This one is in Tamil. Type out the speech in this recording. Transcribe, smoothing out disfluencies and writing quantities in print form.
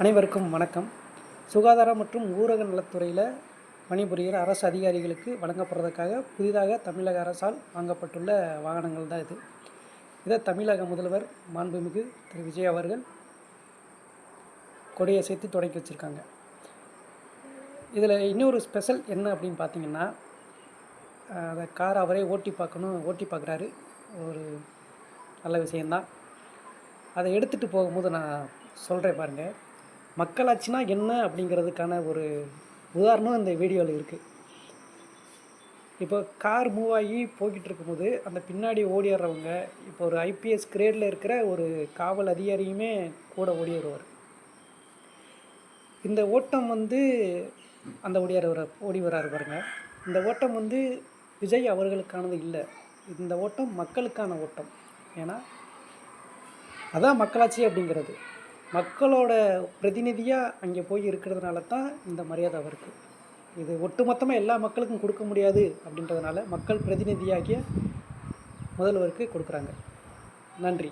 அனைவருக்கும் வணக்கம். சுகாதாரம் மற்றும் ஊரக நலத்துறையில் பணிபுரிகிற அரசு அதிகாரிகளுக்கு வழங்கப்படுறதுக்காக புதிதாக தமிழக அரசால் வாங்கப்பட்டுள்ள வாகனங்கள் தான் இது. இதை தமிழக முதல்வர் மாண்புமிகு திரு விஜய் அவர்கள் கொடியசைத்து தொடங்கி வச்சுருக்காங்க. இதில் இன்னொரு ஸ்பெஷல் என்ன அப்படின்னு பார்த்தீங்கன்னா, அந்த கார் அவரே ஓட்டி பார்க்குறாரு. ஒரு நல்ல விஷயந்தான். அதை எடுத்துகிட்டு போகும்போது நான் சொல்கிறேன் பாருங்கள். மக்களாட்சினா என்ன அப்படிங்கிறதுக்கான ஒரு உதாரணம் இந்த வீடியோவில் இருக்குது. இப்போ கார் மூவ் ஆகி போய்கிட்டு இருக்கும்போது அந்த பின்னாடி ஓடிடுறவங்க, இப்போ ஒரு ஐபிஎஸ் கிரேடில் இருக்கிற ஒரு காவல் அதிகாரியுமே கூட ஓடிடுவார். இந்த ஓட்டம் அந்த ஓடி வராரு பாருங்க. இந்த ஓட்டம் விஜய் அவர்களுக்கானது இல்லை. இந்த ஓட்டம் மக்களுக்கான ஓட்டம். ஏன்னா அதான் மக்களாட்சி அப்படிங்கிறது. மக்களோட பிரதிநிதியாக அங்கே போய் இருக்கிறதுனால தான் இந்த மரியாதை அவருக்கு. இது ஒட்டுமொத்தமாக எல்லா மக்களுக்கும் கொடுக்க முடியாது அப்படின்றதுனால மக்கள் பிரதிநிதியாகிய முதல்வருக்கு கொடுக்குறாங்க. நன்றி.